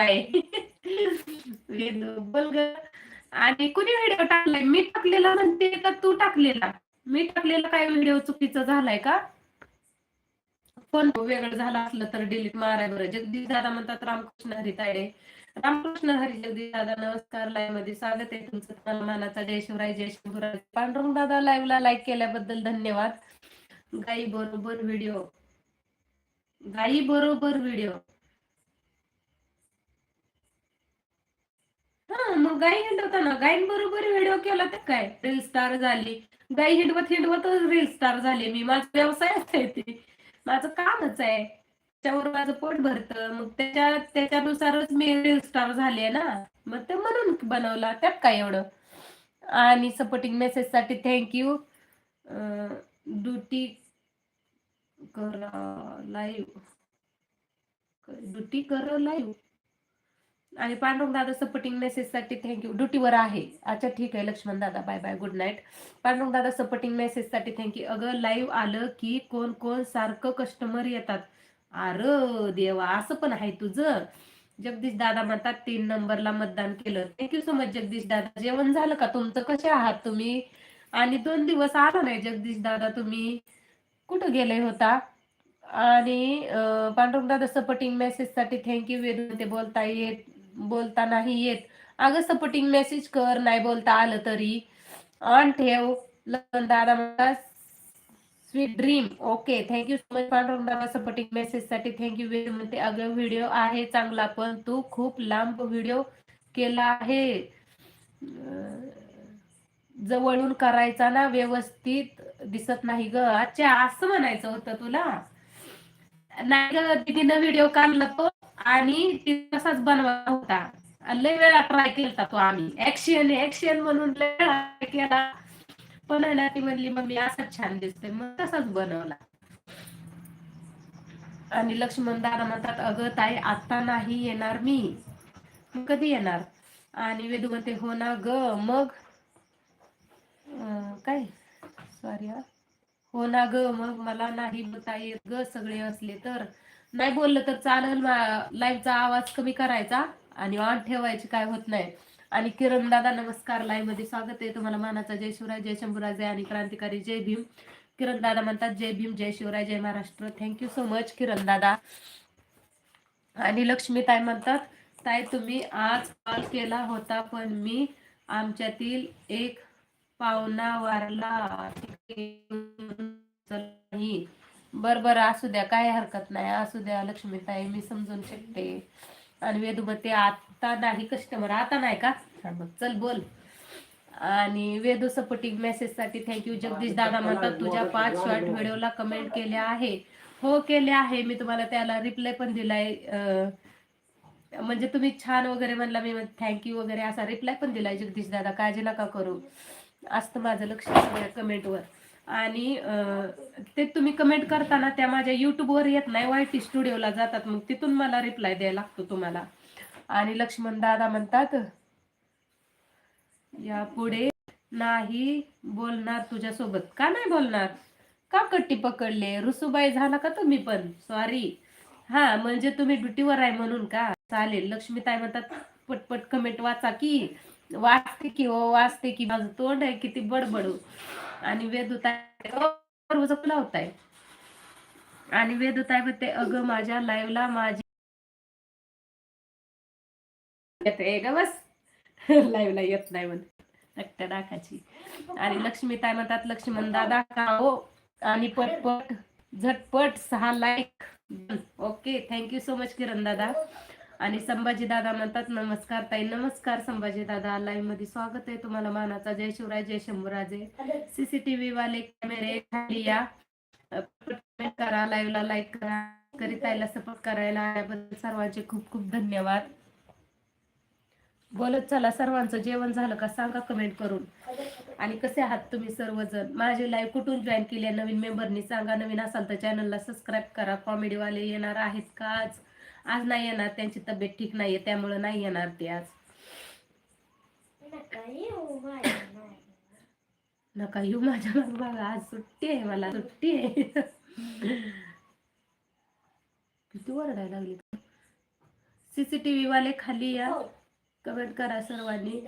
Bye. Vedu बोल ग. आणि कुणी व्हिडिओ टाकलाय? मी टाकलेला म्हणते का तू टाकलेला? मी टाकलेला काय व्हिडिओ चुकीचा झालाय का? पण वेगळं झालं असलं तर डिलीट माराय बरं. जगदीश दादा म्हणतात रामकृष्ण हरी तायडे. रामकृष्ण हरी जगदीश दादा नमस्कार. लाईव्ह मध्ये स्वागत आहे तुमचं. तनमनाचा जय शिवराय जय शिवराय. पांडुरंग दादा लाईव्हला लाईक केल्याबद्दल धन्यवाद. गाई बरोबर व्हिडिओ. गाई बरोबर व्हिडिओ. हा मग गाई हिंडवताना गायींबरोबर व्हिडिओ केला तर काय रील स्टार झाली. गाई हिंडवत हिंडवतच रील स्टार झाले मी. माझा व्यवसायच आहे ते. माझं कामच आहे. त्याच्यावर माझं पोट भरतं. मग त्याच्यानुसारच मी रील स्टार झाले ना. मग ते म्हणून बनवला. त्यात काय एवढं. आणि सपोर्टिंग मेसेज साठी थँक्यू. ड्युटी करा लाईव्ह. ड्युटी कर लाईव्ह. आणि पांडुरंग दादा सपोर्टिंग मेसेज साठी थँक्यू. ड्युटीवर आहे. अच्छा ठीक आहे लक्ष्मण दादा. Bye bye good night. Pandurang दादा सपोर्टिंग मेसेज साठी थँक्यू. अगं लाईव्ह आलं की कोण कोण सारखं कस्टमर येतात. अरे देवा असं पण आहे तुझं. जगदीश दादा म्हणतात 3 नंबरला मतदान केलं. थँक्यू सो मच जगदीश दादा. जेवण झालं का तुमचं? कसे आहात तुम्ही? आणि 2 दिवस आला नाही जगदीश दादा तुम्ही. कुठं गेले होता? आणि पांडुरंग दादा सपोर्टिंग मेसेज साठी थँक्यू. वेदू ते बोलता नाही येत. अगं सपोर्टिंग मेसेज कर. नाही बोलता आलं तरी ऑन ठेव. लखन दादा म्हणतात sweet dream. Okay thank you so much Pandurang दादा सपोर्टिंग मेसेज साठी थँक्यू. वेदू म्हणते अगं व्हिडिओ आहे चांगला पण तू खूप लांब व्हिडिओ केला आहे. जवळून करायचा ना व्यवस्थित दिसत नाही ग. अच्छा असं म्हणायचं होतं तुला. नाही ग तिने व्हिडिओ काढला तो आणि ती तसाच बनवला होता. लय वेळा ट्राय केला तो आम्ही. ऍक्शन ऍक्शन म्हणून लय वेळा केला. पण आहे ना ती म्हणली मम्मी असाच छान दिसतोय. मग तसाच बनवला. आणि लक्ष्मण दादा म्हणतात अगं ताई आता नाही येणार मी. मग कधी येणार? आणि वेदू म्हणते हो ना ग मग काय सॉरी हा. हो ना ग मग मला नाही बोलता येत ग सगळे असले तर. नाही बोललं तर चालेल. लाईव्हचा आवाज कमी करायचा आणि ऑन ठेवायची काय होत नाही. आणि किरण दादा नमस्कार. लाईव्ह मध्ये स्वागत आहे तुम्हाला. मानाचा जय शिवराय जय शंभूराजे आणि क्रांतिकारी जय भीम. किरण दादा म्हणतात जय भीम जय शिवराय जय Maharashtra. Thank you so much Kiran दादा. आणि लक्ष्मीताई म्हणतात ताई तुम्ही आज कॉल केला होता पण मी आमच्यातील एक पाहुणा वारला. बर बर असू द्या काय हरकत नाही. असू द्या लक्ष्मीताई मी समजून शकते. आणि वेदूमती आता नाही कस्टमर. आता नाही का? मग चल बोल. आणि वेदू सपोर्टिंग मेसेज साठी थँक्यू. जगदीश दादा म्हणतात तुझ्या 5 शॉर्ट व्हिडिओला कमेंट केल्या आहे. हो केले आहे मी. तुम्हाला त्याला रिप्लाय पण दिलाय. म्हणजे तुम्ही छान वगैरे म्हणला मी थँक्यू वगैरे असा रिप्लाय पण दिलाय जगदीश दादा. काळजी नका करू. असतं माझं लक्ष सगळ्या कमेंटवर. आणि ते तुम्ही कमेंट करताना त्या माझ्या युट्यूबवर येत नाही. वायटी स्टुडिओला जातात. मग तिथून मला रिप्लाय द्यायला लागतो तुम्हाला. आणि लक्ष्मण दादा म्हणतात यापुढे नाही बोलणार तुझ्यासोबत. का नाही बोलणार? का कट्टी पकडले? रुसूबाई झाला का तुम्ही पण? सॉरी. हा म्हणजे तुम्ही ड्युटीवर आहे म्हणून का? चालेल. लक्ष्मीताई म्हणतात पटपट कमेंट वाचा की. वाचते की हो वाचते की. माझं तोंड आहे किती बडबडू. आणि वेदूताई होताय. आणि वेदूताई म्हणते अगं माझ्या लाईव्हला माझी येते ग बस. लाईव्हला येत नाही म्हणते एकट्या डाकाची. आणि लक्ष्मीताई म्हणतात लक्ष्मण दादा का हो. आणि पटपट झटपट 6 like. Okay thank you so much Kiran दादा. आणि संभाजी दादा म्हणतात नमस्कार ताई. नमस्कार संभाजी दादा. लाईव्ह मध्ये स्वागत आहे तुम्हाला. मानाचा जय शिवराय जय शंभूराजे. सीसीटीव्ही वाले कॅमेरे खाली या. करा लाईव्हला लाईक करा. करिताईला सपोर्ट करायला आल्याबद्दल सर्वांचे खूप खूप धन्यवाद. बोलत चला. सर्वांचं जेवण झालं का सांगा कमेंट करून. आणि कसे आहात तुम्ही सर्वजण? माझे लाईव्ह कुठून जॉईन केले नवीन मेंबरनी सांगा. नवीन असाल तर चॅनलला सबस्क्राईब करा. कॉमेडीवाले येणार आहेत का आज? आज नाही येणार. त्यांची तब्येत ठीक नाहीये त्यामुळे नाही येणार ते आज. नका येऊ माझ्या बघा. आज सुट्टी आहे मला. सुट्टी आहे. किती ओरडायला लागली. सीसीटीव्ही वाले खाली या, कमेंट करा सर्वांनी.